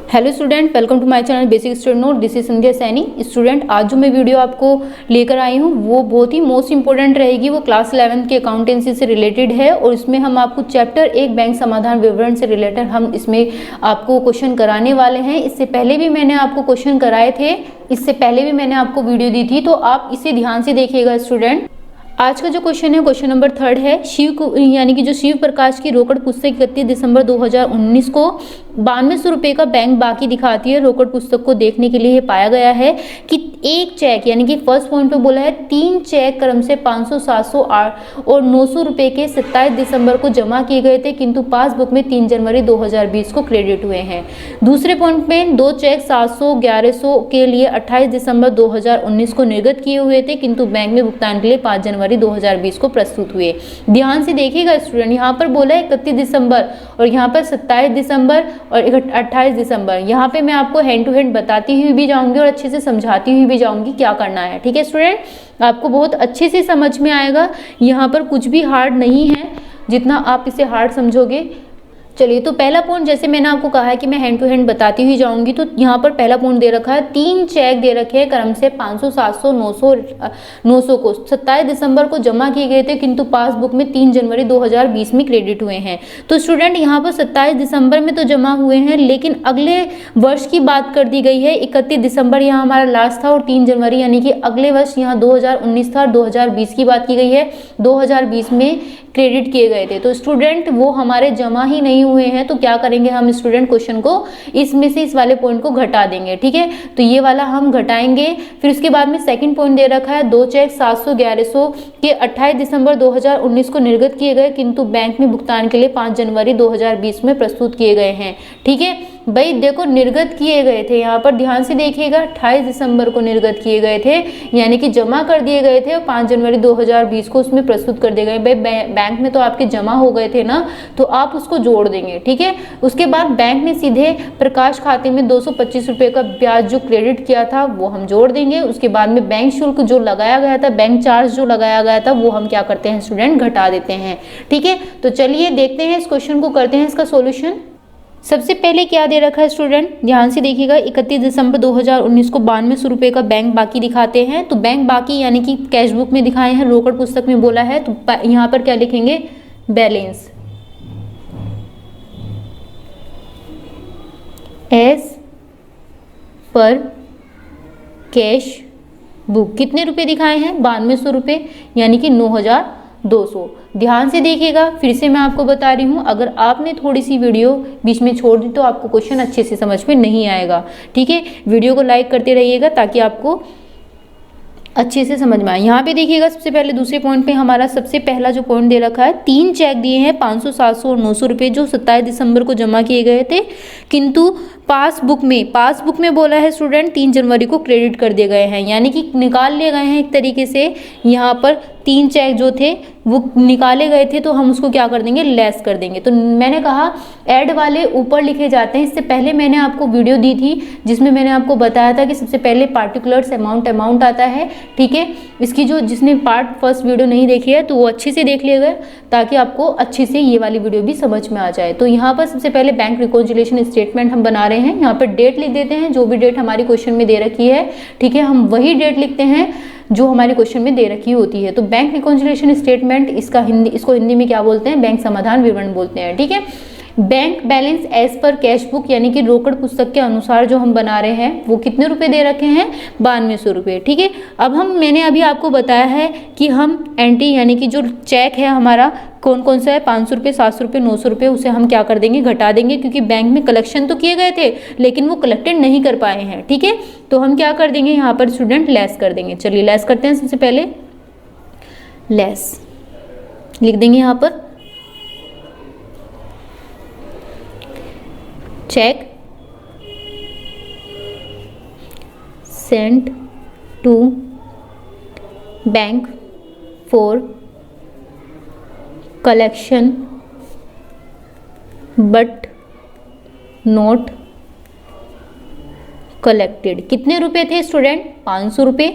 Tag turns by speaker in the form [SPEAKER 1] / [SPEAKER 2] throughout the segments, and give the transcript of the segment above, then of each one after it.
[SPEAKER 1] Hello student, welcome to my channel basic student note. This is Sandhya Saini. Student, आज जो मैं video आपको लेकर आई हूँ वो बहुत ही मोस्ट इंपॉर्टेंट रहेगी। वो क्लास 11 के अकाउंटेंसी से रिलेटेड है और इसमें हम आपको चैप्टर 1 बैंक समाधान विवरण से रिलेटेड हम इसमें आपको क्वेश्चन कराने वाले हैं। इससे पहले भी मैंने आपको क्वेश्चन कराए थे, इससे पहले भी मैंने आपको वीडियो दी थी, तो आप इसे ध्यान से देखिएगा स्टूडेंट। आज का जो क्वेश्चन है, क्वेश्चन नंबर 3 है। यानी कि जो शिव प्रकाश की रोकड़ पुस्तक 31 दिसंबर 2019 को 9200 रुपये का बैंक बाकी दिखाती है। रोकड़ पुस्तक को देखने के लिए ये पाया गया है कि एक चेक, यानी कि फर्स्ट पॉइंट पे बोला है 3 चेक क्रम से 500, 700 और 900 रुपये के 27 दिसंबर को जमा किए गए थे, किंतु पासबुक में 3 जनवरी 2020 को क्रेडिट हुए हैं। दूसरे पॉइंट में 2 चेक 700, 1100 के लिए 28 दिसंबर 2019 को निर्गत किए हुए थे, किंतु बैंक में भुगतान के लिए 5 जनवरी 2020 को प्रस्तुत हुए। ध्यान से देखिएगा स्टूडेंट, यहाँ पर बोला है 31 दिसंबर और यहाँ पर 27 दिसंबर और 28 दिसंबर। यहाँ पे मैं आपको हैंड टू हैंड बताती हुई भी जाऊंगी और अच्छे से समझाती हुई भी जाऊंगी क्या करना है। ठीक है स्टूडेंट, आपको बहुत अच्छे से समझ में आएगा। यहाँ पर कुछ भी हार्ड नहीं है, जितना आप इसे हार्ड समझोगे। चलिए, तो पहला पॉइंट, जैसे मैंने आपको कहा है कि मैं हैंड टू हैंड बताती हुई जाऊंगी, तो यहाँ पर पहला पॉइंट दे रखा है 3 चेक दे रखे हैं क्रम से 500, 700, 900 को 27 दिसंबर को जमा किए गए थे, किंतु पासबुक में 3 जनवरी 2020 में क्रेडिट हुए हैं। तो स्टूडेंट, यहाँ पर 27 दिसंबर में तो जमा हुए हैं, लेकिन अगले वर्ष की बात कर दी गई है। 31 दिसंबर यहाँ हमारा लास्ट था और 3 जनवरी यानी कि अगले वर्ष यहाँ 2019 था और 2020 की बात की गई है। 2020 में क्रेडिट किए गए थे, तो स्टूडेंट वो हमारे जमा ही नहीं हुए हैं। तो क्या करेंगे हम स्टूडेंट, क्वेश्चन को इसमें से इस वाले पॉइंट को घटा देंगे। ठीक है, तो ये वाला हम घटाएंगे। फिर उसके बाद में सेकंड पॉइंट दे रखा है 2 चेक 700, 1100 के 28 दिसंबर 2019 को निर्गत किए गए, किंतु बैंक में भुगतान के लिए 5 जनवरी 2020 में प्रस्तुत किए गए हैं। ठीक है भाई, देखो निर्गत किए गए थे, यहाँ पर ध्यान से देखिएगा 28 दिसंबर को निर्गत किए गए थे, यानी कि जमा कर दिए गए थे और 5 जनवरी 2020 को उसमें प्रस्तुत कर दिए गए। भाई बैंक में तो आपके जमा हो गए थे ना, तो आप उसको जोड़ देंगे। ठीक है, उसके बाद बैंक ने सीधे प्रकाश खाते में 225 रुपये का ब्याज जो क्रेडिट किया था वो हम जोड़ देंगे। उसके बाद में बैंक शुल्क जो लगाया गया था, बैंक चार्ज जो लगाया गया था, वो हम क्या करते हैं स्टूडेंट, घटा देते हैं। ठीक है, तो चलिए देखते हैं इस क्वेश्चन को, करते हैं इसका सोल्यूशन। सबसे पहले क्या दे रखा है स्टूडेंट, ध्यान से देखिएगा। 31 दिसंबर 2019 को 9200 रुपये का बैंक बाकी दिखाते हैं। तो बैंक बाकी यानी कि कैश बुक में दिखाए हैं, रोकड़ पुस्तक में बोला है, तो यहाँ पर क्या लिखेंगे, balance as per cash book. कितने रुपए दिखाए हैं, 9200 रुपये, यानी कि 9200। ध्यान से देखिएगा, फिर से मैं आपको बता रही हूँ, अगर आपने थोड़ी सी वीडियो बीच में छोड़ दी तो आपको क्वेश्चन अच्छे से समझ में नहीं आएगा। ठीक है, वीडियो को लाइक करते रहिएगा ताकि आपको अच्छे से समझ में आए। यहाँ पे देखिएगा, सबसे पहले दूसरे पॉइंट पे हमारा सबसे पहला जो पॉइंट दे रखा है, 3 चेक दिए हैं 500, 700 और 900 रुपये, जो 27 दिसंबर को जमा किए गए थे, किंतु पासबुक में बोला है स्टूडेंट 3 जनवरी को क्रेडिट कर दिए गए हैं, यानी कि निकाल लिए गए हैं एक तरीके से। यहाँ पर 3 चेक जो थे वो निकाले गए थे, तो हम उसको क्या कर देंगे, लेस कर देंगे। तो मैंने कहा ऐड वाले ऊपर लिखे जाते हैं। इससे पहले मैंने आपको वीडियो दी थी जिसमें मैंने आपको बताया था कि सबसे पहले पार्टिकुलर्स अमाउंट आता है। ठीक है, इसकी जो जिसने फर्स्ट वीडियो नहीं देखी है तो वो अच्छे से देख लिएगा, ताकि आपको अच्छे से ये वाली वीडियो भी समझ में आ जाए। तो यहाँ पर सबसे पहले बैंक रिकॉन्सिलिएशन स्टेटमेंट हम बना रहे हैं। यहाँ पर डेट लिख देते हैं, जो भी डेट हमारी क्वेश्चन में दे रखी है। ठीक है, हम वही डेट लिखते हैं जो हमारे क्वेश्चन में दे रखी होती है। तो बैंक रिकॉन्सिलिएशन स्टेटमेंट, इसको हिंदी में क्या बोलते हैं, बैंक समाधान विवरण बोलते हैं। ठीक है, bank balance as per cash book, यानी कि रोकड़ पुस्तक के अनुसार जो हम बना रहे हैं, वो कितने रुपए दे रखे हैं, 9200 रुपये। ठीक है, अब मैंने अभी आपको बताया है कि हम एंट्री, यानी कि जो चेक है हमारा कौन कौन सा है, 500 रुपये, 700 रुपये, 900 रुपये, उसे हम क्या कर देंगे, घटा देंगे, क्योंकि बैंक में कलेक्शन तो किए गए थे लेकिन वो कलेक्टेड नहीं कर पाए हैं। ठीक है, तो हम क्या कर देंगे, यहाँ पर स्टूडेंट लेस कर देंगे। चलिए लेस करते हैं। सबसे पहले लेस लिख देंगे, यहाँ पर cheque sent to bank for collection but not collected. कितने रुपए थे स्टूडेंट, 500 रुपये,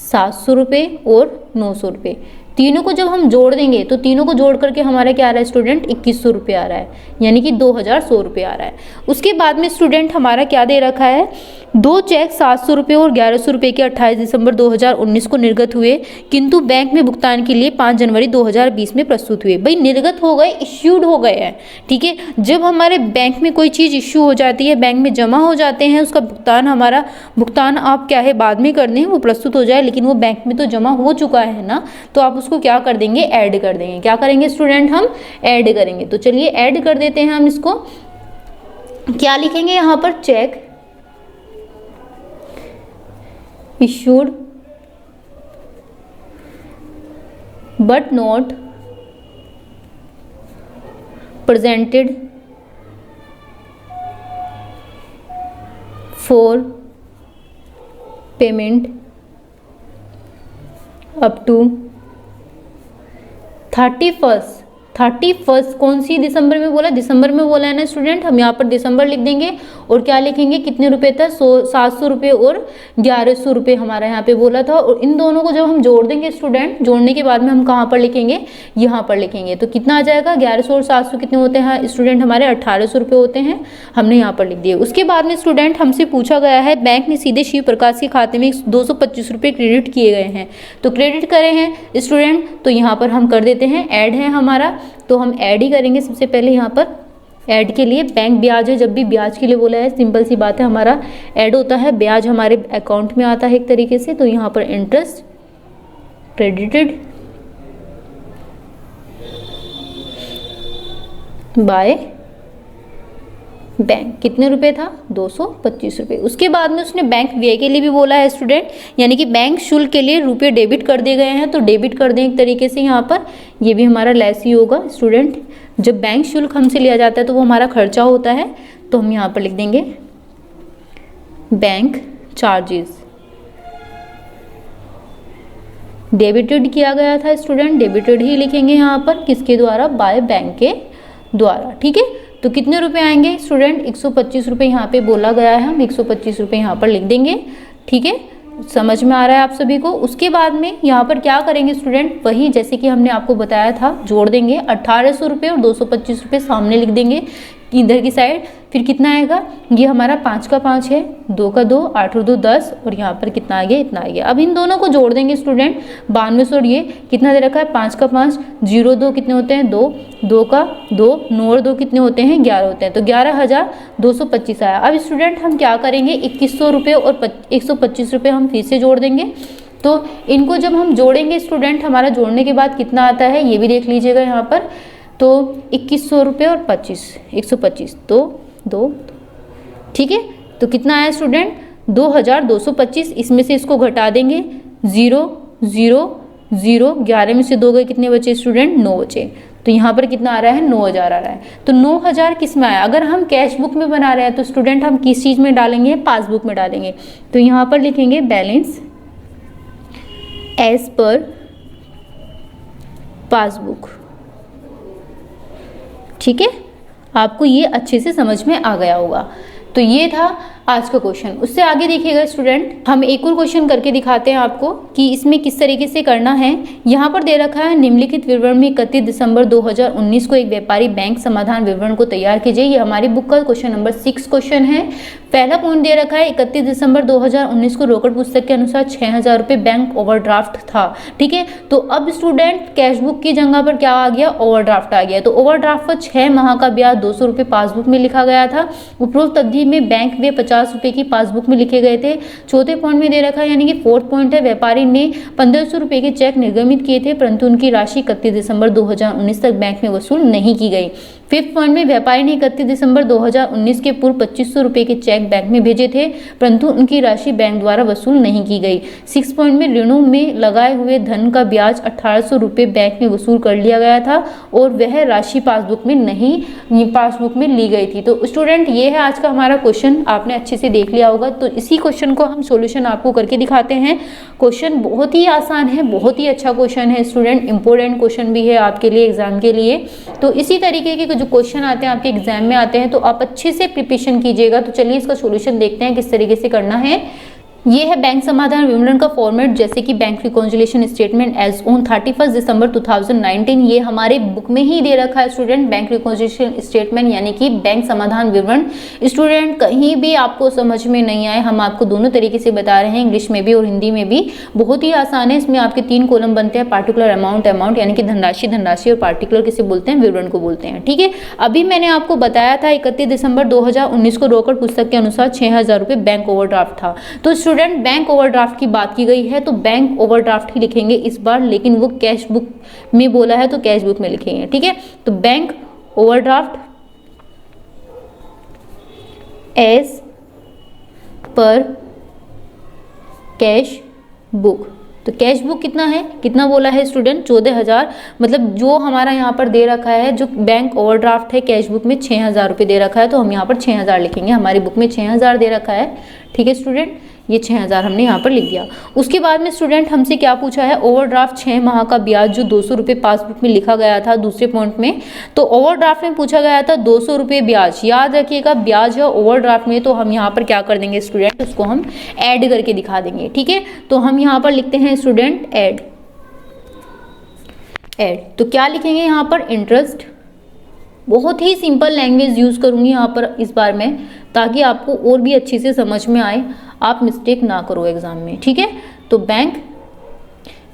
[SPEAKER 1] 700 रुपये और 900 रुपये। तीनों को जब हम जोड़ देंगे तो तीनों को जोड़ करके हमारा क्या आ रहा है स्टूडेंट, 2100 रुपये आ रहा है, यानी कि 2100 रुपये आ रहा है। उसके बाद में स्टूडेंट हमारा क्या दे रखा है, 2 चेक 700 रुपये और 1100 रुपये के 28 दिसंबर 2019 को निर्गत हुए, किंतु बैंक में भुगतान के लिए 5 जनवरी 2020 में प्रस्तुत हुए। भाई निर्गत हो गए, इश्यूड हो गए हैं, ठीक है। जब हमारे बैंक में कोई चीज़ इश्यू हो जाती है, बैंक में जमा हो जाते हैं, उसका भुगतान आप क्या है बाद में कर दें, वो प्रस्तुत हो जाए, लेकिन वो बैंक में तो जमा हो चुका है ना, तो आप उसको क्या कर देंगे, ऐड कर देंगे। क्या करेंगे स्टूडेंट, हम ऐड करेंगे। तो चलिए ऐड कर देते हैं हम इसको। क्या लिखेंगे यहाँ पर, check issued but not presented for payment up to 31 कौन सी दिसंबर में बोला, दिसंबर में बोला है ना स्टूडेंट, हम यहाँ पर दिसंबर लिख देंगे और क्या लिखेंगे, कितने रुपए था, 700 रुपये और 1100 रुपये हमारा यहाँ पे बोला था। और इन दोनों को जब हम जोड़ देंगे स्टूडेंट, जोड़ने के बाद में हम कहाँ पर लिखेंगे, यहाँ पर लिखेंगे। तो कितना आ जाएगा, 1100 और 700 कितने होते हैं स्टूडेंट, हमारे 1800 रुपये होते हैं, हमने यहाँ पर लिख दिए। उसके बाद में स्टूडेंट हमसे पूछा गया है, बैंक ने सीधे शिव प्रकाश के खाते में 225 रुपये क्रेडिट किए गए हैं, तो क्रेडिट करे हैं स्टूडेंट, तो यहाँ पर हम कर देते हैं, ऐड है हमारा, तो हम ऐड ही करेंगे। सबसे पहले यहाँ पर ऐड के लिए बैंक ब्याज है, जब भी ब्याज के लिए बोला है सिंपल सी बात है, हमारा ऐड होता है, ब्याज हमारे अकाउंट में आता है एक तरीके से। तो यहाँ पर इंटरेस्ट क्रेडिटेड बाय बैंक, कितने रुपए था, 225 रुपये। उसके बाद में उसने बैंक व्यय के लिए भी बोला है स्टूडेंट, यानी कि बैंक शुल्क के लिए रुपये डेबिट कर दिए गए हैं, तो डेबिट कर दें एक तरीके से यहाँ पर, ये भी हमारा लेस ही होगा स्टूडेंट। जब बैंक शुल्क हमसे लिया जाता है तो वो हमारा खर्चा होता है, तो हम यहाँ पर लिख देंगे बैंक चार्जेस। डेबिटेड किया गया था स्टूडेंट, डेबिटेड ही लिखेंगे यहाँ पर, किसके द्वारा, बाय बैंक के द्वारा, ठीक है। तो कितने रुपए आएंगे स्टूडेंट, 125 रुपये यहाँ पे बोला गया है, हम 125 रुपये यहाँ पर लिख देंगे, ठीक है। समझ में आ रहा है आप सभी को। उसके बाद में यहाँ पर क्या करेंगे स्टूडेंट, वही जैसे कि हमने आपको बताया था, जोड़ देंगे 1800 रुपये और 225 रुपये सामने लिख देंगे इधर की साइड। फिर कितना आएगा, ये हमारा 5 का 5 है, 2 का 2, 8 और 2 10, और यहाँ पर कितना आ गया, इतना आ गया। अब इन दोनों को जोड़ देंगे स्टूडेंट, 9200 और ये कितना दे रखा है, 5 का 5, 0 2 कितने होते हैं, 2, 2 का 2, 9 और 2 कितने होते हैं, 11 होते हैं, तो 11,225 आया। अब स्टूडेंट हम क्या करेंगे, 2100 रुपये और 125 रुपये हम फिर से जोड़ देंगे। तो इनको जब हम जोड़ेंगे स्टूडेंट, हमारा जोड़ने के बाद कितना आता है ये भी देख लीजिएगा यहाँ पर। तो 2100 रुपये और 125, तो 2, ठीक है। तो कितना आया स्टूडेंट, 2225। इसमें से इसको घटा देंगे, 0 0 0, 11 में से 2 गए, कितने बचे स्टूडेंट, 9 बचे। तो यहाँ पर कितना आ रहा है, 9000 आ रहा है। तो 9000 किस में आया, अगर हम कैश बुक में बना रहे हैं तो स्टूडेंट हम किस चीज़ में डालेंगे, पासबुक में डालेंगे। तो यहाँ पर लिखेंगे बैलेंस एज पर पासबुक, ठीक है। आपको ये अच्छे से समझ में आ गया होगा। तो ये था आज का क्वेश्चन। उससे आगे देखिएगा स्टूडेंट, हम एक और क्वेश्चन करके दिखाते हैं आपको कि इसमें किस तरीके से करना है। यहाँ पर दे रखा है, निम्नलिखित विवरण में 31 दिसंबर 2019 को एक व्यापारी बैंक समाधान विवरण को तैयार कीजिए। ये हमारी बुक का क्वेश्चन नंबर 6 क्वेश्चन है। पहला पॉइंट दे रखा है, 31 दिसंबर 2019 को रोकड़ पुस्तक के अनुसार 6000 रुपये बैंक ओवरड्राफ्ट था, ठीक है। तो अब स्टूडेंट कैश बुक की जगह पर क्या आ गया, ओवरड्राफ्ट आ गया। तो ओवरड्राफ्ट पर 6 माह का ब्याज 200 रुपये पासबुक में लिखा गया था। उपरोक्त अवधि में बैंक वे 50 रुपये की पासबुक में लिखे गए थे। चौथे पॉइंट में दे रखा है, यानी कि 4th पॉइंट है, व्यापारी ने 1500 रुपये के चेक निर्गमित किए थे, परंतु उनकी राशि 31 दिसंबर 2019 तक बैंक में वसूल नहीं की गई। 5th पॉइंट में व्यापारी ने 31 दिसंबर 2019 के पूर्व 2500 रुपये के चेक बैंक में भेजे थे, परंतु उनकी राशि बैंक द्वारा वसूल नहीं की गई। 6th पॉइंट में ऋणों में लगाए हुए धन का ब्याज 1800 रुपये बैंक में वसूल कर लिया गया था और वह राशि पासबुक में ली गई थी। तो स्टूडेंट ये है आज का हमारा क्वेश्चन, आपने अच्छे से देख लिया होगा। तो इसी क्वेश्चन को हम सॉल्यूशन आपको करके दिखाते हैं। क्वेश्चन बहुत ही आसान है, बहुत ही अच्छा क्वेश्चन है स्टूडेंट, इंपॉर्टेंट क्वेश्चन भी है आपके लिए एग्जाम के लिए। तो इसी तरीके के जो क्वेश्चन आते हैं आपके एग्जाम में आते हैं, तो आप अच्छे से प्रिपरेशन कीजिएगा। तो चलिए इसका सॉल्यूशन देखते हैं किस तरीके से करना है। ये है बैंक समाधान विवरण का फॉर्मेट, जैसे कि bank reconciliation statement as on 31 December 2019, ये हमारे बुक में ही दे रखा है स्टूडेंट, बैंक रिकॉन्सिलिएशन स्टेटमेंट यानी कि बैंक समाधान विवरण। स्टूडेंट कहीं भी आपको समझ में नहीं आए, हम आपको दोनों तरीके से बता रहे हैं, इंग्लिश में भी और हिंदी में भी, बहुत ही आसान है। इसमें आपके 3 कॉलम बनते हैं, पार्टिकुलर अमाउंट यानी कि धनराशि और पार्टिकुलर किसे बोलते हैं, विवरण को बोलते हैं। ठीक है, अभी मैंने आपको बताया था 31 दिसंबर 2019 को रोकड़ पुस्तक के अनुसार 6000 रुपये बैंक ओवरड्राफ्ट था। तो स्टूडेंट बैंक ओवरड्राफ्ट की बात की गई है तो बैंक ओवरड्राफ्ट ही लिखेंगे इस बार, लेकिन वो कैश बुक में बोला है तो कैश बुक में लिखेंगे। ठीक है, तो bank overdraft as per cash book, तो कैश बुक कितना है, कितना बोला है स्टूडेंट, 14000, मतलब जो हमारा यहाँ पर दे रखा है, जो बैंक ओवरड्राफ्ट है कैश बुक में 6000 रुपये दे रखा है, तो हम यहाँ पर 6000 लिखेंगे, हमारी बुक में 6000 दे रखा है। ठीक है स्टूडेंट, ये 6000 हमने यहाँ पर लिख दिया। उसके बाद में स्टूडेंट हमसे क्या पूछा है, ओवरड्राफ्ट 6 माह का ब्याज जो 200 रुपये पासबुक में लिखा गया था दूसरे पॉइंट में, तो ओवरड्राफ्ट में पूछा गया था 200 रुपये ब्याज, याद रखिएगा ब्याज है ओवरड्राफ्ट में, तो हम यहाँ पर क्या कर देंगे स्टूडेंट, उसको हम ऐड करके दिखा देंगे। ठीक है, तो हम यहाँ पर लिखते हैं स्टूडेंट ऐड, तो क्या लिखेंगे यहाँ पर, इंटरेस्ट। बहुत ही सिंपल लैंग्वेज यूज़ करूँगी यहाँ पर इस बार मैं, ताकि आपको और भी अच्छे से समझ में आए, आप मिस्टेक ना करो एग्जाम में। ठीक है, तो बैंक,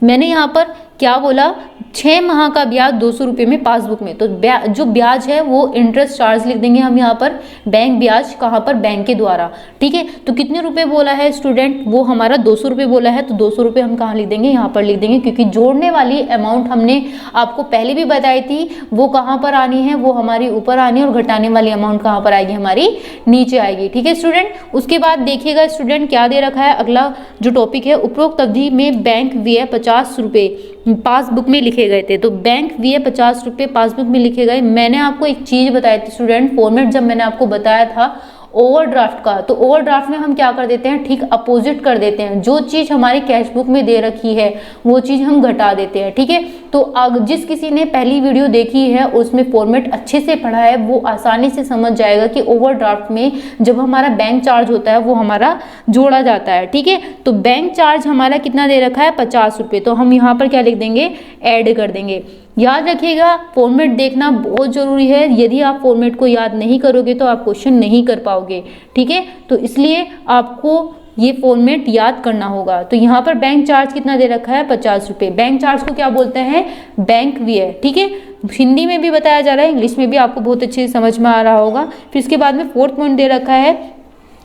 [SPEAKER 1] मैंने यहाँ पर क्या बोला, 6 माह का ब्याज 200 रुपये में पासबुक में, तो जो ब्याज है वो इंटरेस्ट चार्ज लिख देंगे हम यहाँ पर, बैंक ब्याज कहाँ पर, बैंक के द्वारा। ठीक है, तो कितने रुपए बोला है स्टूडेंट, वो हमारा 200 रुपये बोला है, तो 200 रुपये हम कहाँ लिख देंगे, यहाँ पर लिख देंगे, क्योंकि जोड़ने वाली अमाउंट हमने आपको पहले भी बताई थी, वो कहाँ पर आनी है, वो हमारी ऊपर आनी है, और घटाने वाली अमाउंट कहाँ पर आएगी, हमारी नीचे आएगी। ठीक है स्टूडेंट, उसके बाद देखिएगा स्टूडेंट क्या दे रखा है, अगला जो टॉपिक है, उपरोक्त अवधि में बैंक व्यय 50 रुपये पासबुक में लिखे गए थे, तो बैंक व्यय 50 रुपये पासबुक में लिखे गए। मैंने आपको एक चीज बताई थी स्टूडेंट, फॉर्मेट जब मैंने आपको बताया था ओवरड्राफ्ट का, तो ओवरड्राफ्ट में हम क्या कर देते हैं, ठीक अपोजिट कर देते हैं, जो चीज हमारी कैश बुक में दे रखी है वो चीज हम घटा देते हैं। ठीक है, तो जिस किसी ने पहली वीडियो देखी है उसमें फॉर्मेट अच्छे से पढ़ा है, वो आसानी से समझ जाएगा कि ओवरड्राफ्ट में जब हमारा बैंक चार्ज होता है वो हमारा जोड़ा जाता है। ठीक है, तो बैंक चार्ज हमारा कितना दे रखा है, 50 रुपये, तो हम यहाँ पर क्या लिख देंगे, ऐड कर देंगे। याद रखिएगा फॉर्मेट देखना बहुत जरूरी है, यदि आप फॉर्मेट को याद नहीं करोगे तो आप क्वेश्चन नहीं कर पाओगे। ठीक है, तो इसलिए आपको ये फॉर्मेट याद करना होगा। तो यहाँ पर बैंक चार्ज कितना दे रखा है, 50 रुपये। बैंक चार्ज को क्या बोलते हैं, बैंक व्यय। ठीक है, हिंदी में भी बताया जा रहा है, इंग्लिश में भी आपको बहुत अच्छे से समझ में आ रहा होगा। फिर इसके बाद में 4th पॉइंट दे रखा है,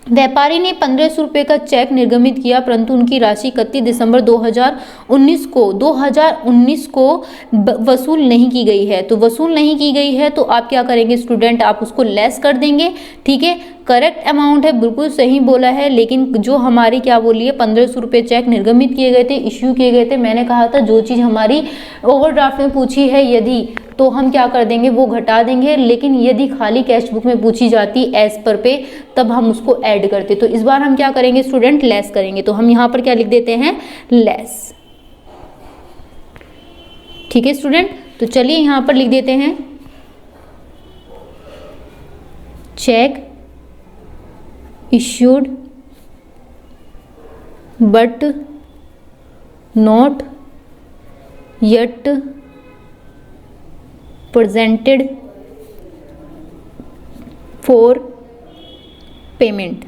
[SPEAKER 1] व्यापारी ने 1500 रुपये का चेक निर्गमित किया, परंतु उनकी राशि 31 दिसंबर 2019 को वसूल नहीं की गई है। तो वसूल नहीं की गई है तो आप क्या करेंगे स्टूडेंट, आप उसको लेस कर देंगे। ठीक है, करेक्ट अमाउंट है, बिल्कुल सही बोला है, लेकिन जो हमारी क्या बोली है, 1500 रुपये चेक निर्गमित किए गए थे, इश्यू किए गए थे। मैंने कहा था जो चीज़ हमारी ओवरड्राफ्ट में पूछी है यदि, तो हम क्या कर देंगे, वो घटा देंगे, लेकिन यदि खाली कैश बुक में पूछी जाती एज पर पे, तब हम उसको ऐड करते। तो इस बार हम क्या करेंगे स्टूडेंट, लेस करेंगे, तो हम यहाँ पर क्या लिख देते हैं, लेस। ठीक है स्टूडेंट, तो चलिए यहाँ पर लिख देते हैं, check issued but not yet presented for payment।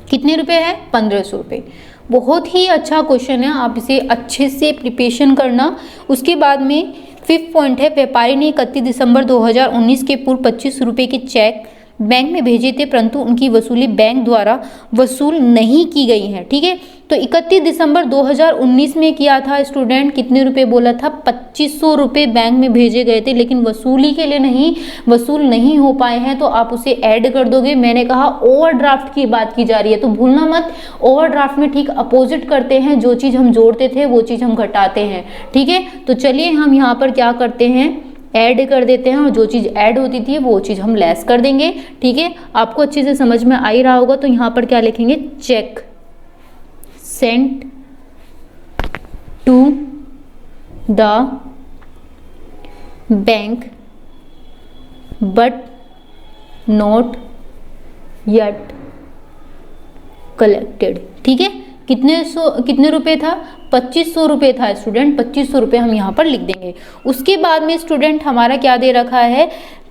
[SPEAKER 1] कितने रुपए है, 1500 रुपये। बहुत ही अच्छा क्वेश्चन है, आप इसे अच्छे से प्रिपरेशन करना। उसके बाद में 5th पॉइंट है, व्यापारी ने 31 दिसंबर 2019 के पूर्व 25 रुपये के चेक बैंक में भेजे थे, परंतु उनकी वसूली बैंक द्वारा वसूल नहीं की गई है। ठीक है, तो 31 दिसंबर 2019 में किया था स्टूडेंट, कितने रुपए बोला था, 2500 रुपये बैंक में भेजे गए थे, लेकिन वसूली के लिए नहीं, वसूल नहीं हो पाए हैं, तो आप उसे ऐड कर दोगे। मैंने कहा ओवरड्राफ्ट की बात की जा रही है, तो भूलना मत, ओवरड्राफ्ट में ठीक अपोजिट करते हैं, जो चीज़ हम जोड़ते थे वो चीज़ हम घटाते हैं। ठीक है, तो चलिए हम यहाँ पर क्या करते हैं, ऐड कर देते हैं, और जो चीज़ ऐड होती थी वो चीज़ हम लेस कर देंगे। ठीक है, आपको अच्छे से समझ में आ ही रहा होगा। तो यहाँ पर क्या लिखेंगे, cheque sent to the bank but not yet collected. ठीक है, कितने रुपए था, 2500 रुपये था स्टूडेंट, 2500 रुपये हम यहाँ पर लिख देंगे। उसके बाद में स्टूडेंट हमारा क्या दे रखा है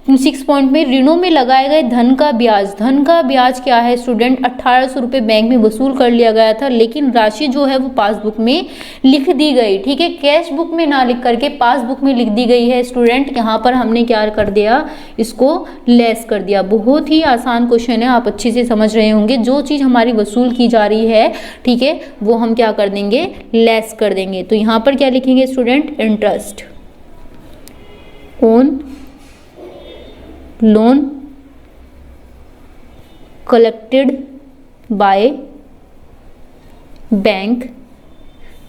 [SPEAKER 1] 6 पॉइंट में, ऋणों में लगाए गए धन का ब्याज। धन का ब्याज क्या है स्टूडेंट, 1800 रुपये बैंक में वसूल कर लिया गया था, लेकिन राशि जो है वो पासबुक में लिख दी गई। ठीक है, कैश बुक में ना लिख करके पासबुक में लिख दी गई है स्टूडेंट। यहाँ पर हमने क्या कर दिया, इसको लेस कर दिया। बहुत ही आसान क्वेश्चन है, आप अच्छे से समझ रहे होंगे। जो चीज़ हमारी वसूल की जा रही है, ठीक है, वो हम क्या कर देंगे, लेस कर देंगे। तो यहाँ पर क्या लिखेंगे student, interest on loan collected by bank.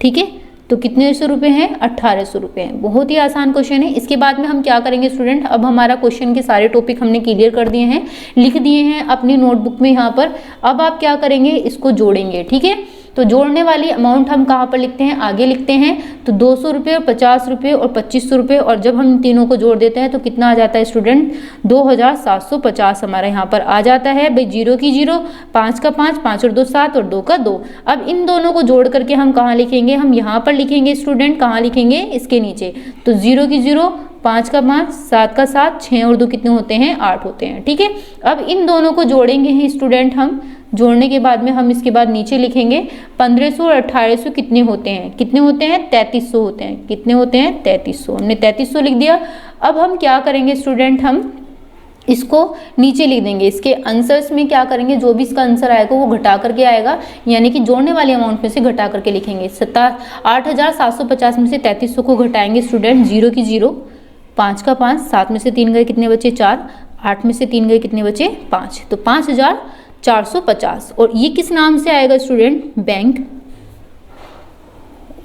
[SPEAKER 1] ठीक है, तो कितने सौ रुपये हैं, 1800 रुपये हैं। बहुत ही आसान क्वेश्चन है। इसके बाद में हम क्या करेंगे स्टूडेंट, अब हमारा क्वेश्चन के सारे टॉपिक हमने क्लियर कर दिए हैं, लिख दिए हैं अपनी नोटबुक में यहाँ पर। अब आप क्या करेंगे, इसको जोड़ेंगे। ठीक है, तो जोड़ने वाली अमाउंट हम कहाँ पर लिखते हैं, आगे लिखते हैं। तो 200 रुपये और 50 रुपये और 2500 रुपये, और जब हम तीनों को जोड़ देते हैं तो कितना आ जाता है स्टूडेंट, 2750 हमारा यहाँ पर आ जाता है। भाई 0 की 0, 5 का 5, 5 और 2 7 और 2 का 2। अब इन दोनों को जोड़ करके हम कहाँ लिखेंगे, हम यहाँ पर लिखेंगे स्टूडेंट, कहाँ लिखेंगे, इसके नीचे। तो 0 की 0, 5 का 5, 7 का 7, 6 और 2 कितने होते हैं, 8 होते हैं। ठीक है, अब इन दोनों को जोड़ेंगे ही स्टूडेंट हम। जोड़ने के बाद में हम इसके बाद नीचे लिखेंगे 1500 और 1800 कितने होते हैं, कितने होते हैं, 3300 होते हैं। कितने होते हैं, 3300। हमने 3300 लिख दिया। अब हम क्या करेंगे स्टूडेंट, हम इसको नीचे लिख देंगे। इसके आंसर्स में क्या करेंगे, जो भी इसका आंसर आएगा वो घटा करके आएगा, यानी कि जोड़ने वाले अमाउंट में से घटा करके लिखेंगे। 8750 में से 3300 को घटाएंगे स्टूडेंट। 0 की 0, 5 का 5, 7 में से 3 गए कितने बचे, 4, 8 में से 3 गए कितने बचे, 5। तो 5450। और ये किस नाम से आएगा स्टूडेंट, बैंक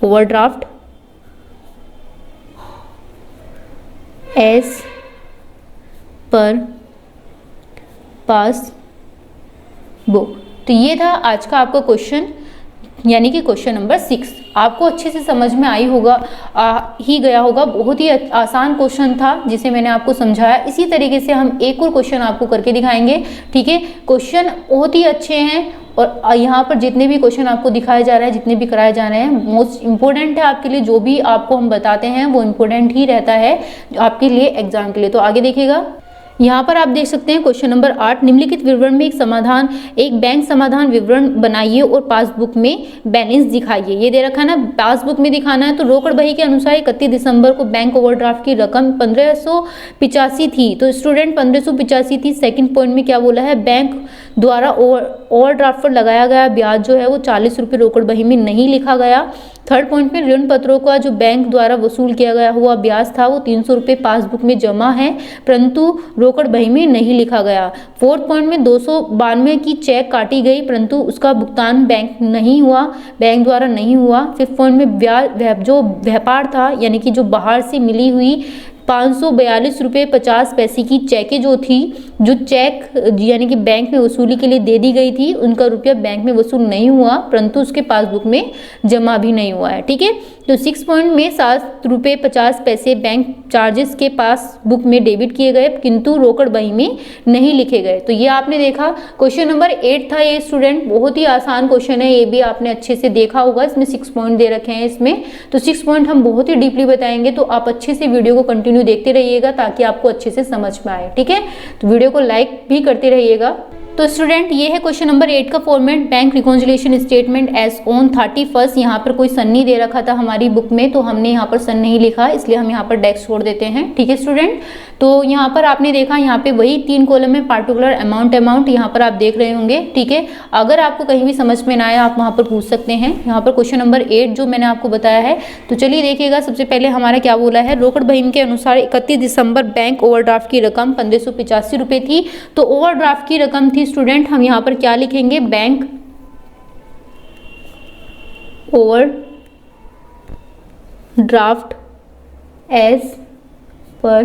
[SPEAKER 1] ओवरड्राफ्ट एस पर पास बुक। तो ये था आज का आपका क्वेश्चन, यानी कि क्वेश्चन नंबर 6। आपको अच्छे से समझ में आई होगा, ही गया होगा। बहुत ही आसान क्वेश्चन था जिसे मैंने आपको समझाया। इसी तरीके से हम एक और क्वेश्चन आपको करके दिखाएंगे। ठीक है, क्वेश्चन बहुत ही अच्छे हैं, और यहाँ पर जितने भी क्वेश्चन आपको दिखाए जा रहे हैं, जितने भी कराए जा रहे हैं, मोस्ट इंपॉर्टेंट है आपके लिए। जो भी आपको हम बताते हैं वो इम्पोर्टेंट ही रहता है आपके लिए एग्जाम के लिए। तो आगे देखिएगा, यहाँ पर आप देख सकते हैं क्वेश्चन नंबर 8, निम्नलिखित विवरण में एक बैंक समाधान विवरण बनाइए और पासबुक में बैलेंस दिखाइए। ये दे रखा है ना, पासबुक में दिखाना है। तो रोकड़ बही के अनुसार 31 दिसंबर को बैंक ओवरड्राफ्ट की रकम 1585 थी। तो स्टूडेंट 1585 थी। सेकंड पॉइंट में क्या बोला है, बैंक द्वारा ओवरड्राफ्ट पर लगाया गया ब्याज जो है वो 40 रुपये रोकड़ बही में नहीं लिखा गया। थर्ड पॉइंट में ऋण पत्रों का जो बैंक द्वारा वसूल किया गया हुआ ब्याज था वो 300 रुपये पासबुक में जमा है, परंतु रोकड़ बही में नहीं लिखा गया। फोर्थ पॉइंट में 292 की चेक काटी गई, परंतु उसका भुगतान बैंक द्वारा नहीं हुआ। फिफ्थ पॉइंट में ब्याज जो व्यापार था, यानी कि जो बाहर से मिली हुई 542 रुपये 50 पैसे की चेकें जो चेक यानी कि बैंक में वसूली के लिए दे दी गई थी, उनका रुपया बैंक में वसूल नहीं हुआ, परंतु उसके पासबुक में जमा भी नहीं हुआ है। ठीक है, तो 6 पॉइंट में 7 रुपये 50 पैसे बैंक चार्जेस के पासबुक में डेबिट किए गए, किंतु रोकड़ बही में नहीं लिखे गए। तो ये आपने देखा, क्वेश्चन नंबर 8 था ये स्टूडेंट। बहुत ही आसान क्वेश्चन है, ये भी आपने अच्छे से देखा होगा। इसमें 6 पॉइंट दे रखे हैं इसमें, तो 6 पॉइंट हम बहुत ही डीपली बताएंगे। तो आप अच्छे से वीडियो को कंटिन्यू देखते रहिएगा ताकि आपको अच्छे से समझ में आए। ठीक है, तो वीडियो को लाइक भी करते रहिएगा। तो स्टूडेंट ये है क्वेश्चन नंबर 8 का format, bank reconciliation statement as on 31। यहाँ पर कोई सन नहीं दे रखा था हमारी बुक में, तो हमने यहाँ पर सन नहीं लिखा, इसलिए हम यहाँ पर डेस्क छोड़ देते हैं। ठीक है स्टूडेंट, तो यहाँ पर आपने देखा, यहाँ पे वही 3 कॉलम में पार्टिकुलर अमाउंट यहाँ पर आप देख रहे होंगे। ठीक है, अगर आपको कहीं भी समझ में ना आया आप वहाँ पर पूछ सकते हैं। यहाँ पर क्वेश्चन नंबर 8 जो मैंने आपको बताया है, तो चलिए देखिएगा। सबसे पहले हमारा क्या बोला है, रोकड़ बही के अनुसार 31 दिसंबर बैंक ओवरड्राफ्ट की रकम 1585 रुपये थी। तो ओवरड्राफ्ट की रकम थी स्टूडेंट, हम यहाँ पर क्या लिखेंगे, bank overdraft as per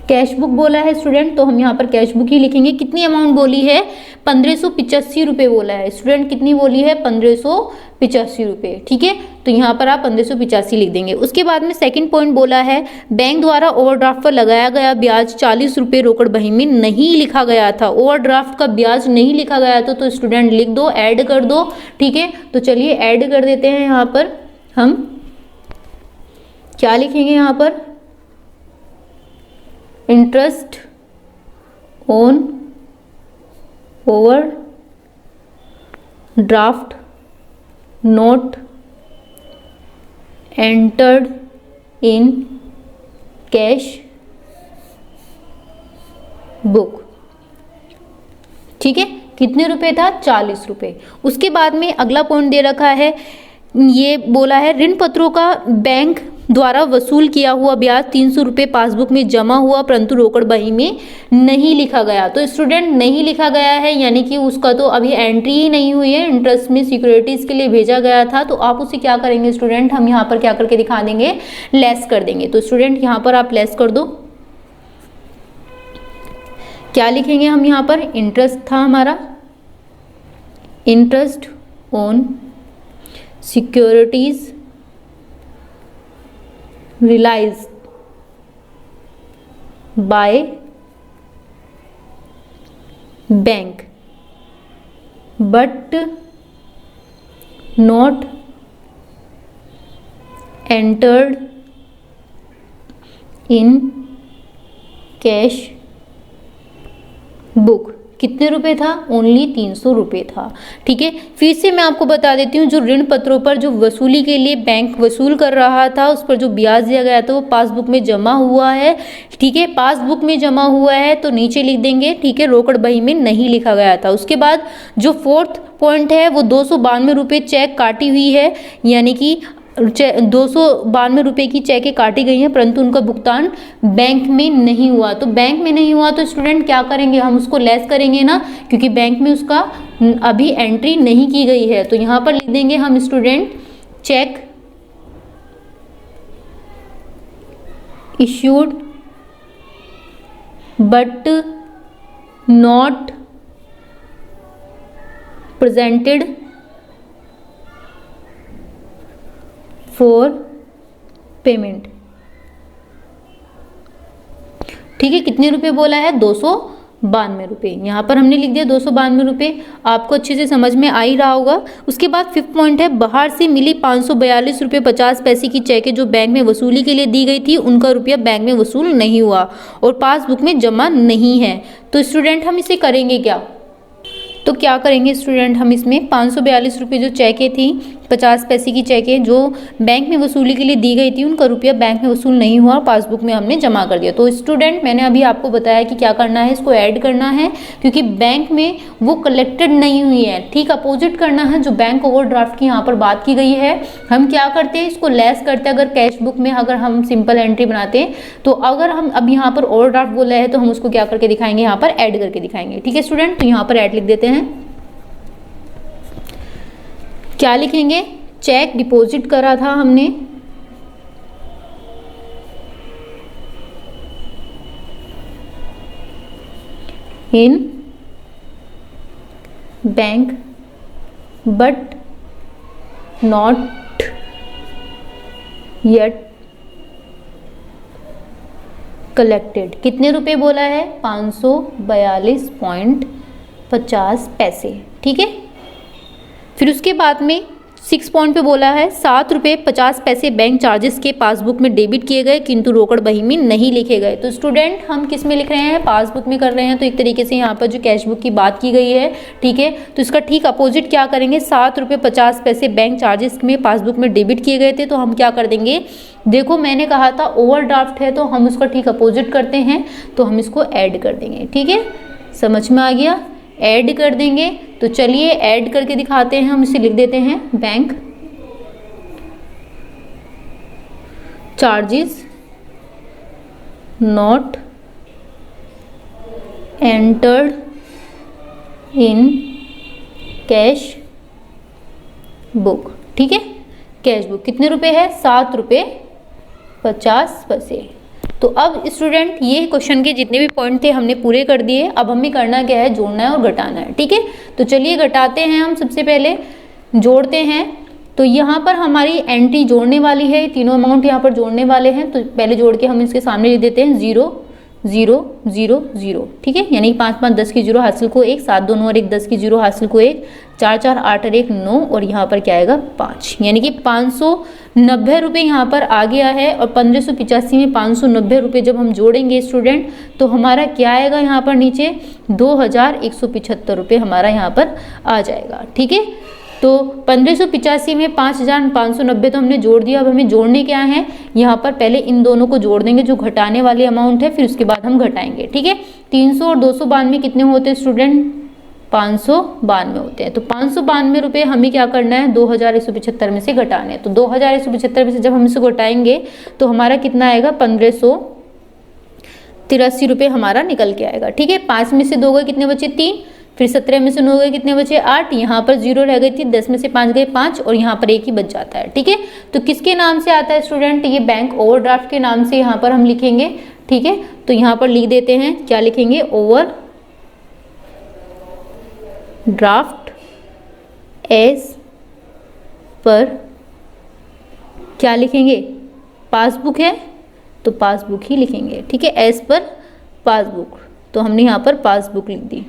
[SPEAKER 1] cash book बोला है स्टूडेंट, तो हम यहाँ पर कैश बुक ही लिखेंगे। कितनी अमाउंट बोली है? 1585 रुपये बोला है स्टूडेंट। कितनी बोली है? 1585 रुपये। ठीक है, तो यहाँ पर आप 1585 लिख देंगे। उसके बाद में सेकंड पॉइंट बोला है बैंक द्वारा ओवरड्राफ्ट पर लगाया गया ब्याज 40 रुपये रोकड़ बही में नहीं लिखा गया था। ओवरड्राफ्ट का ब्याज नहीं लिखा गया था, तो स्टूडेंट लिख दो, ऐड कर दो। ठीक है, तो चलिए ऐड कर देते हैं। यहाँ पर हम क्या लिखेंगे? यहाँ पर interest on over draft note entered in cash book. ठीक है, कितने रुपए था? 40 रुपये। उसके बाद में अगला पॉइंट दे रखा है, ये बोला है ऋण पत्रों का बैंक द्वारा वसूल किया हुआ ब्याज 300 रुपये पासबुक में जमा हुआ परंतु रोकड़ बही में नहीं लिखा गया। तो स्टूडेंट नहीं लिखा गया है यानी कि उसका तो अभी एंट्री ही नहीं हुई है, इंटरेस्ट में सिक्योरिटीज के लिए भेजा गया था। तो आप उसे क्या करेंगे स्टूडेंट? हम यहाँ पर क्या करके दिखा देंगे? लेस कर देंगे। तो स्टूडेंट यहाँ पर आप लेस कर दो। क्या लिखेंगे हम यहाँ पर? इंटरेस्ट था हमारा, interest on securities realized by bank but not entered in cash book। कितने रुपए था? ओनली 300 रुपये था। ठीक है, फिर से मैं आपको बता देती हूँ, जो ऋण पत्रों पर जो वसूली के लिए बैंक वसूल कर रहा था उस पर जो ब्याज दिया गया था वो पासबुक में जमा हुआ है। ठीक है, पासबुक में जमा हुआ है तो नीचे लिख देंगे। ठीक है, रोकड़ बही में नहीं लिखा गया था। उसके बाद जो फोर्थ पॉइंट है वो 292 रुपये चेक काटी हुई है, यानी कि 292 रुपये की चेकें काटी गई हैं परंतु उनका भुगतान बैंक में नहीं हुआ। तो बैंक में नहीं हुआ तो स्टूडेंट क्या करेंगे? हम उसको लेस करेंगे ना, क्योंकि बैंक में उसका अभी एंट्री नहीं की गई है। तो यहाँ पर लिख देंगे हम student check issued but not presented for payment. ठीक है, कितने रुपए बोला है? 292 रुपये। यहाँ पर हमने लिख दिया 292 रुपये। आपको अच्छे से समझ में आ ही रहा होगा। उसके बाद फिफ्थ पॉइंट है बाहर से मिली 542 रुपये 50 पैसे की चेकें जो बैंक में वसूली के लिए दी गई थी उनका रुपया बैंक में वसूल नहीं हुआ और पासबुक में जमा नहीं है। तो स्टूडेंट हम इसे करेंगे क्या? तो क्या करेंगे स्टूडेंट? हम इसमें 542 रुपये जो चेकें थी 50 पैसे की चेकें जो बैंक में वसूली के लिए दी गई थी उनका रुपया बैंक में वसूल नहीं हुआ, पासबुक में हमने जमा कर दिया। तो स्टूडेंट मैंने अभी आपको बताया कि क्या करना है, इसको ऐड करना है क्योंकि बैंक में वो कलेक्टेड नहीं हुई है। ठीक अपोजिट करना है जो बैंक ओवरड्राफ्ट की यहाँ पर बात की गई है। हम क्या करते हैं? इसको लेस करते हैं। अगर कैश बुक में अगर हम सिंपल एंट्री बनाते हैं तो अगर हम अब यहाँ पर ओवरड्राफ्ट बोला है तो हम उसको क्या करके दिखाएंगे? यहाँ पर ऐड करके दिखाएंगे। ठीक है स्टूडेंट, तो यहाँ पर ऐड लिख देते हैं। क्या लिखेंगे? चेक डिपॉजिट करा था हमने in bank but not yet collected. कितने रुपए बोला है? 542.50 पैसे। ठीक है, फिर उसके बाद में 6 पॉइंट पे बोला है 7 रुपये 50 पैसे बैंक चार्जेस के पासबुक में डेबिट किए गए किंतु रोकड़ बही में नहीं लिखे गए। तो स्टूडेंट हम किस में लिख रहे हैं? पासबुक में कर रहे हैं। तो एक तरीके से यहाँ पर जो कैश बुक की बात की गई है, ठीक है, तो इसका ठीक अपोजिट क्या करेंगे? 7 रुपये 50 पैसे बैंक चार्जेस में पासबुक में डेबिट किए गए थे तो हम क्या कर देंगे? देखो मैंने कहा था ओवरड्राफ्ट है तो हम उसका ठीक अपोजिट करते हैं, तो हम इसको ऐड कर देंगे। ठीक है, समझ में आ गया? ऐड कर देंगे। तो चलिए ऐड करके दिखाते हैं। हम इसे लिख देते हैं bank charges not entered in cash book. ठीक है, कैश बुक कितने रुपए है? 7 रुपये 50 पैसे। तो अब स्टूडेंट ये क्वेश्चन के जितने भी पॉइंट थे हमने पूरे कर दिए। अब हमें करना क्या है, जोड़ना है और घटाना है। ठीक है, तो चलिए घटाते हैं। हम सबसे पहले जोड़ते हैं। तो यहाँ पर हमारी एंट्री जोड़ने वाली है, तीनों अमाउंट यहाँ पर जोड़ने वाले हैं। तो पहले जोड़ के हम इसके सामने लिख देते हैं 0 0 0 0। ठीक है, यानी 5 5 10 की 0 हासिल को 1, 7 2 9 और 1 10 की 0 हासिल को 1, 4 4 8 और 1 9 और यहाँ पर क्या आएगा 5, यानी कि 590 रुपये यहाँ पर आ गया है। और 1585 में 590 रुपये जब हम जोड़ेंगे स्टूडेंट तो हमारा क्या आएगा यहाँ पर नीचे 2175 रुपये हमारा यहाँ पर आ जाएगा। ठीक है, तो 1585 में 5590 तो हमने जोड़ दिया। अब हमें जोड़ने क्या है, यहाँ पर पहले इन दोनों को जोड़ देंगे जो घटाने वाले अमाउंट है, फिर उसके बाद हम घटाएंगे। ठीक है, 300 और 292 कितने होते हैं स्टूडेंट, 592 होते हैं। तो 592 रुपये हमें क्या करना है, 2175 में से घटाने हैं। तो 2175 में से जब हम इसे घटाएंगे तो हमारा कितना आएगा 1583 रुपये हमारा निकल के आएगा। ठीक है, 5 में से 2 गए कितने बचे 3, फिर 17 में से 9 गए कितने बचे 8, यहाँ पर 0 रह गई थी, 10 में से 5 गए 5 और यहाँ पर 1 ही बच जाता है। ठीक है, तो किसके नाम से आता है स्टूडेंट, ये बैंक ओवरड्राफ्ट के नाम से यहाँ पर हम लिखेंगे। ठीक है, तो यहाँ पर लिख देते हैं, क्या लिखेंगे, ओवरड्राफ्ट एज पर क्या लिखेंगे, पासबुक है तो पासबुक ही लिखेंगे। ठीक है, एज पर पासबुक, तो हमने यहाँ पर पासबुक लिख दी।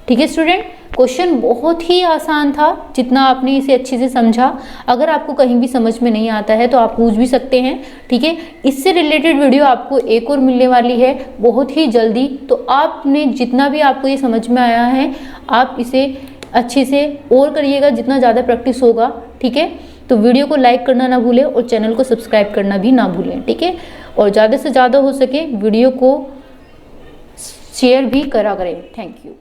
[SPEAKER 1] ठीक है स्टूडेंट, क्वेश्चन बहुत ही आसान था जितना आपने इसे अच्छे से समझा। अगर आपको कहीं भी समझ में नहीं आता है तो आप पूछ भी सकते हैं। ठीक है, इससे रिलेटेड वीडियो आपको एक और मिलने वाली है बहुत ही जल्दी। तो आपने जितना भी आपको ये समझ में आया है आप इसे अच्छे से और करिएगा जितना ज़्यादा प्रैक्टिस होगा। ठीक है, तो वीडियो को लाइक करना ना भूलें और चैनल को सब्सक्राइब करना भी ना भूलें। ठीक है, और ज़्यादा से ज़्यादा हो सके वीडियो को शेयर भी करा करें। Thank you.